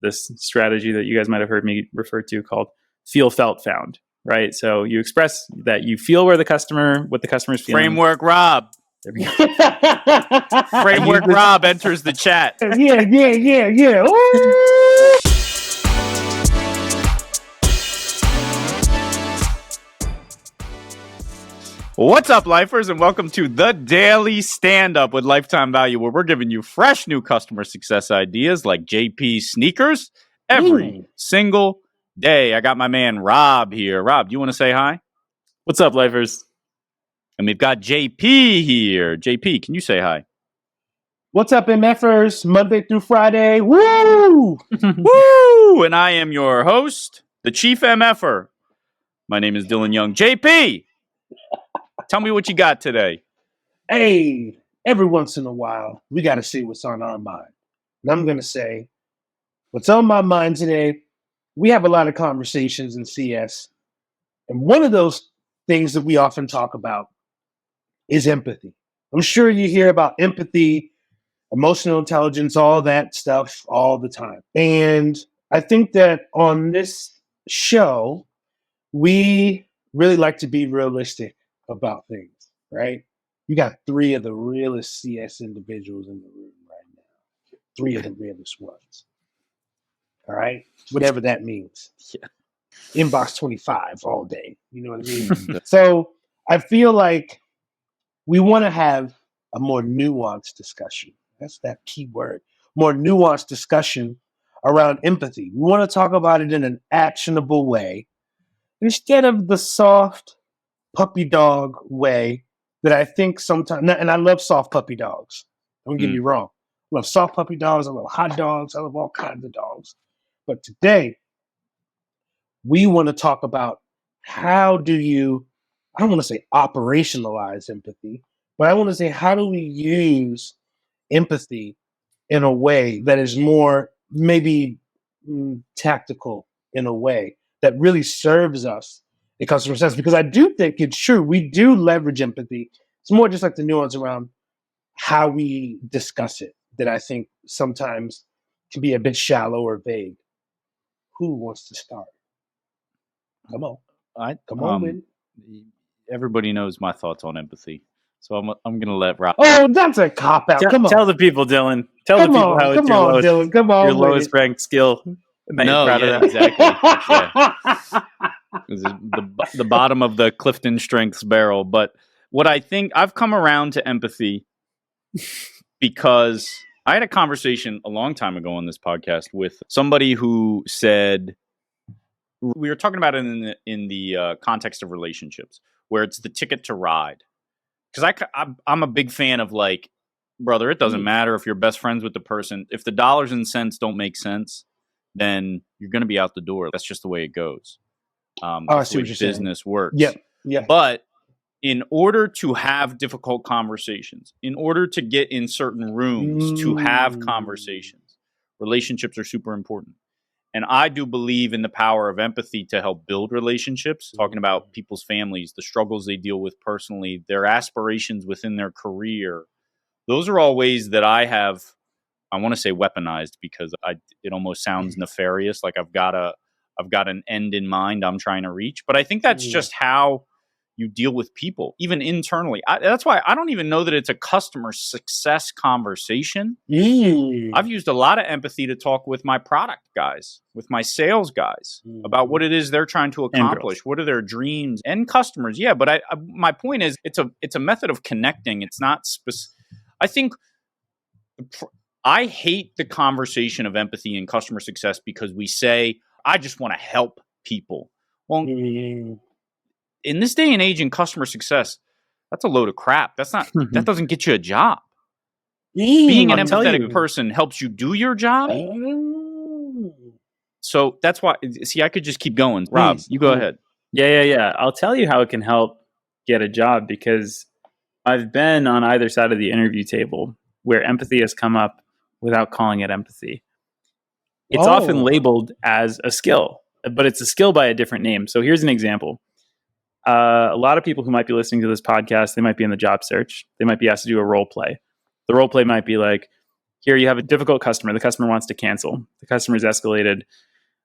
this strategy that you guys might have heard me refer to called feel, felt, found, right? So you express that you feel what the customer's feeling. Framework Rob. There we go. Framework Rob enters the chat. Yeah. What's up, lifers, and welcome to the Daily Standup with lifetime value, where we're giving you fresh new customer success ideas like JP sneakers every single day. I got my man Rob here. Rob, do you want to say hi? What's up, lifers? And we've got JP here. JP, can you say hi? What's up, MFers? Monday through Friday. Woo! Woo! And I am your host, the Chief MFer. My name is Dylan Young. JP, tell me what you got today. Hey, every once in a while, we got to see what's on our mind. And I'm going to say, what's on my mind today, we have a lot of conversations in CS. And one of those things that we often talk about is empathy. I'm sure you hear about empathy, emotional intelligence, all that stuff all the time. And I think that on this show, we really like to be realistic about things, right? You got three of the realest CS individuals in the room right now. Three of the realest ones. All right? Whatever that means. Yeah. Inbox 25 all day. You know what I mean? So I feel like we want to have a more nuanced discussion. That's that key word. More nuanced discussion around empathy. We want to talk about it in an actionable way instead of the soft puppy dog way that I think sometimes, and I love soft puppy dogs. Don't get me wrong. I love soft puppy dogs. I love hot dogs. I love all kinds of dogs. But today, we want to talk about how do you, I don't want to say operationalize empathy, but I want to say how do we use empathy in a way that is more maybe tactical in a way that really serves us in customer success. Because I do think it's true. We do leverage empathy. It's more just like the nuance around how we discuss it that I think sometimes can be a bit shallow or vague. Who wants to start? Come on. Come on with it. Everybody knows my thoughts on empathy. So I'm going to let Rob. Oh, that's a cop-out. Come on. Tell the people, Dylan. Tell the people how it's your lowest ranked skill. No, yeah, exactly. Yeah. The bottom of the Clifton Strengths barrel. But what I think, I've come around to empathy because I had a conversation a long time ago on this podcast with somebody who said, we were talking about it in the context of relationships, where it's the ticket to ride. Because I'm a big fan of like, brother, it doesn't matter if you're best friends with the person. If the dollars and cents don't make sense, then you're going to be out the door. That's just the way it goes. That's the way business works. Yeah. But in order to have difficult conversations, in order to get in certain rooms to have conversations, relationships are super important. And I do believe in the power of empathy to help build relationships, talking about people's families, the struggles they deal with personally, their aspirations within their career. Those are all ways that I have, I want to say weaponized because it almost sounds nefarious, like I've got an end in mind I'm trying to reach. But I think that's just how you deal with people, even internally. That's why I don't even know that it's a customer success conversation. I've used a lot of empathy to talk with my product guys, with my sales guys about what it is they're trying to accomplish. What are their dreams and customers? Yeah, but my point is it's a method of connecting. It's not I think I hate the conversation of empathy and customer success because we say, I just want to help people. Well, in this day and age in customer success, that's a load of crap. That doesn't get you a job. Being an empathetic person helps you do your job. So that's why, see, I could just keep going. Rob, you go ahead. Yeah. I'll tell you how it can help get a job because I've been on either side of the interview table where empathy has come up without calling it empathy. It's often labeled as a skill, but it's a skill by a different name. So here's an example. A lot of people who might be listening to this podcast, they might be in the job search. They might be asked to do a role play. The role play might be like, Here you have a difficult customer. The customer wants to cancel. The customer's escalated.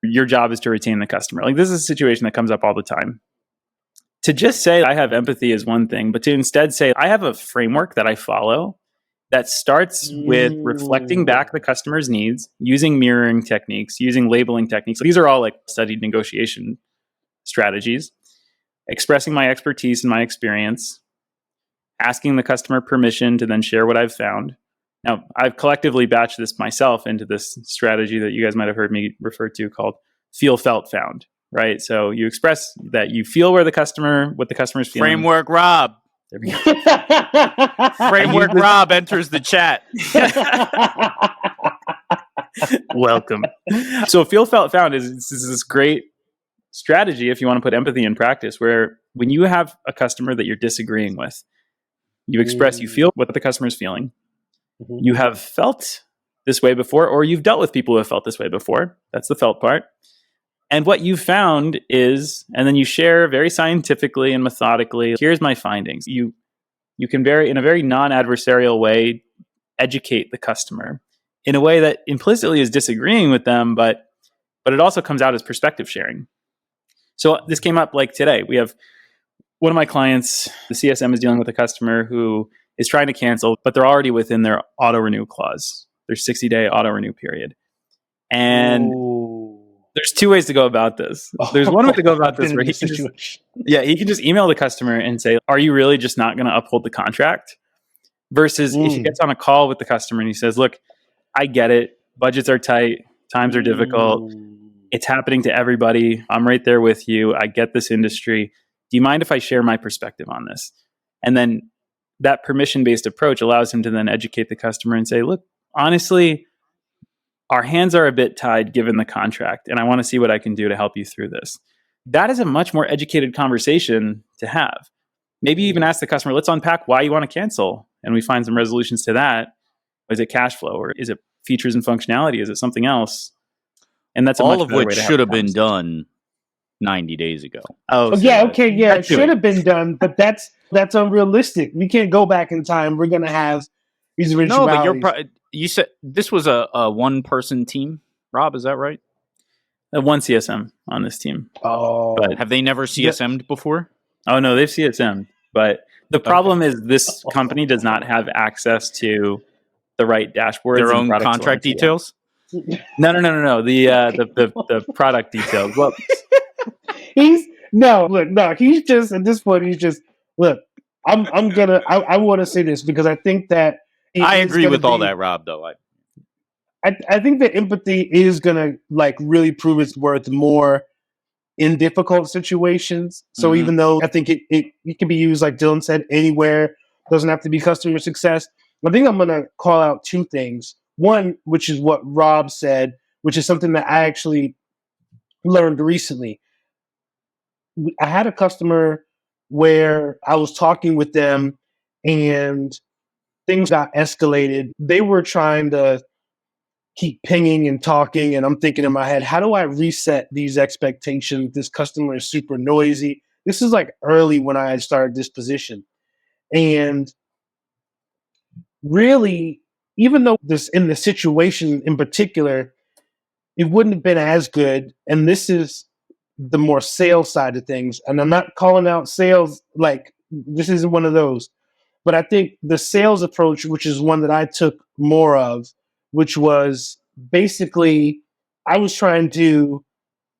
Your job is to retain the customer. Like, this is a situation that comes up all the time. To just say I have empathy is one thing, but to instead say I have a framework that I follow that starts with reflecting back the customer's needs, using mirroring techniques, using labeling techniques. These are all like studied negotiation strategies, expressing my expertise and my experience, asking the customer permission to then share what I've found. Now, I've collectively batched this myself into this strategy that you guys might have heard me refer to called feel, felt, found, right? So you express that you feel what the customer's feeling. Framework Rob. There we go. Framework Rob enters the chat. Welcome. So feel, felt, found is this great strategy if you want to put empathy in practice, where when you have a customer that you're disagreeing with, you express, you feel what the customer is feeling. You have felt this way before, or you've dealt with people who have felt this way before. That's the felt part. And what you found is, and then you share very scientifically and methodically, here's my findings. You can in a very non-adversarial way, educate the customer in a way that implicitly is disagreeing with them, but it also comes out as perspective sharing. So this came up like today. We have one of my clients, the CSM is dealing with a customer who is trying to cancel, but they're already within their auto renew clause, their 60-day auto renew period. And there's two ways to go about this. There's one way to go about this where he can just email the customer and say, are you really just not going to uphold the contract? Versus if he gets on a call with the customer and he says, look, I get it. Budgets are tight. Times are difficult. It's happening to everybody. I'm right there with you. I get this industry. Do you mind if I share my perspective on this? And then that permission-based approach allows him to then educate the customer and say, look, honestly, our hands are a bit tied given the contract, and I want to see what I can do to help you through this. That is a much more educated conversation to have. Maybe even ask the customer, let's unpack why you want to cancel. And we find some resolutions to that. Is it cash flow, or is it features and functionality? Is it something else? And that's all of which should have been done 90 days ago. It should have been done, but that's unrealistic. We can't go back in time. We're gonna have these eventualities. No, but you said this was a one-person team, Rob. Is that right? One CSM on this team. But have they never CSM'd before? Oh no, they've CSM'd. But the problem is this company does not have access to the right dashboards. Their own contract details. No. The product details. Well, he's just at this point. He's just look. I want to say this because I think that I agree with all that, Rob. Though I think that empathy is gonna like really prove its worth more in difficult situations. So even though I think it can be used, like Dylan said, anywhere, doesn't have to be customer success. I think I'm gonna call out two things. One, which is what Rob said, which is something that I actually learned recently. I had a customer where I was talking with them and things got escalated. They were trying to keep pinging and talking, and I'm thinking in my head, how do I reset these expectations? This customer is super noisy. This is like early when I had started this position. And really, even though this in the situation in particular, it wouldn't have been as good. And this is the more sales side of things. And I'm not calling out sales, like this isn't one of those. But I think the sales approach, which is one that I took more of, which was basically I was trying to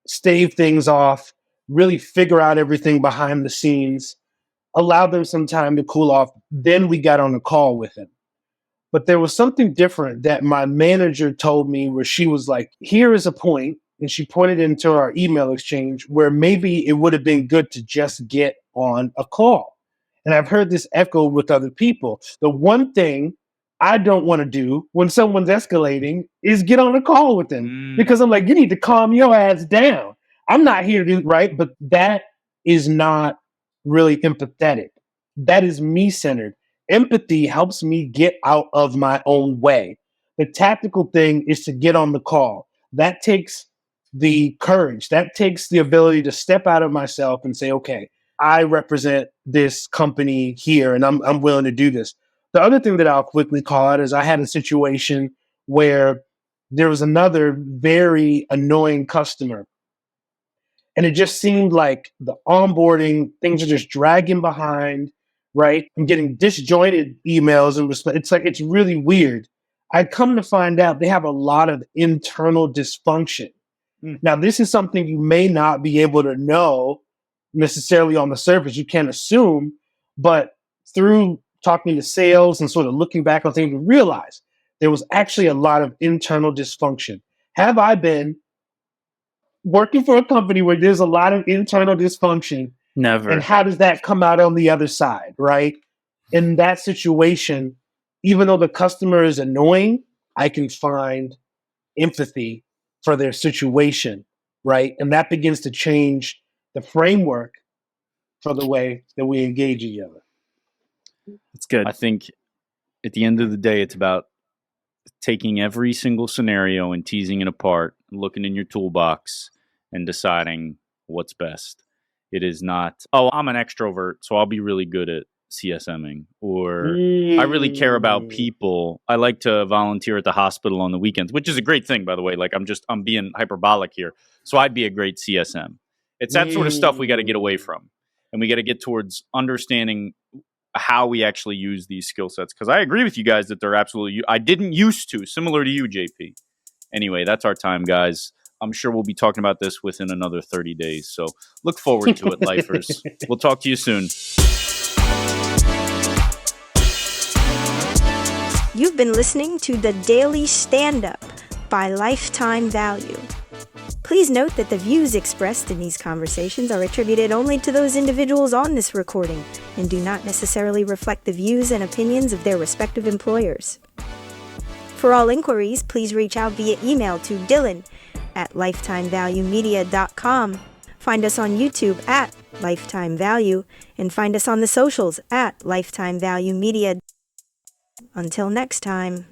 stave things off, really figure out everything behind the scenes, allow them some time to cool off. Then we got on a call with him. But there was something different that my manager told me where she was like, here is a point, and she pointed into our email exchange where maybe it would have been good to just get on a call. And I've heard this echoed with other people. The one thing I don't want to do when someone's escalating is get on a call with them because I'm like, you need to calm your ass down. I'm not here to do right, but that is not really empathetic. That is me-centered. Empathy helps me get out of my own way. The tactical thing is to get on the call. That takes the courage. That takes the ability to step out of myself and say, okay, I represent this company here and I'm willing to do this. The other thing that I'll quickly call out is I had a situation where there was another very annoying customer. And it just seemed like the onboarding, things are just dragging behind, right? I'm getting disjointed emails and it's like, it's really weird. I come to find out they have a lot of internal dysfunction. Now, this is something you may not be able to know necessarily on the surface. You can't assume, but through talking to sales and sort of looking back on things, we realize there was actually a lot of internal dysfunction. Have I been working for a company where there's a lot of internal dysfunction? Never. And how does that come out on the other side, right? In that situation, even though the customer is annoying, I can find empathy for their situation, right? And that begins to change the framework for the way that we engage each other. It's good. I think at the end of the day, it's about taking every single scenario and teasing it apart, looking in your toolbox and deciding what's best. It is not, oh, I'm an extrovert, so I'll be really good at CSMing, or I really care about people. I like to volunteer at the hospital on the weekends, which is a great thing, by the way. Like I'm being hyperbolic here. So I'd be a great CSM. It's that sort of stuff we got to get away from. And we got to get towards understanding how we actually use these skill sets. Because I agree with you guys that they're absolutely, I didn't used to, similar to you, JP. Anyway, that's our time, guys. I'm sure we'll be talking about this within another 30 days. So look forward to it, lifers. We'll talk to you soon. You've been listening to the Daily Standup by Lifetime Value. Please note that the views expressed in these conversations are attributed only to those individuals on this recording and do not necessarily reflect the views and opinions of their respective employers. For all inquiries, please reach out via email to dylan@lifetimevaluemedia.com. Find us on YouTube @Lifetime Value and find us on the socials @Lifetime Value Media. Until next time.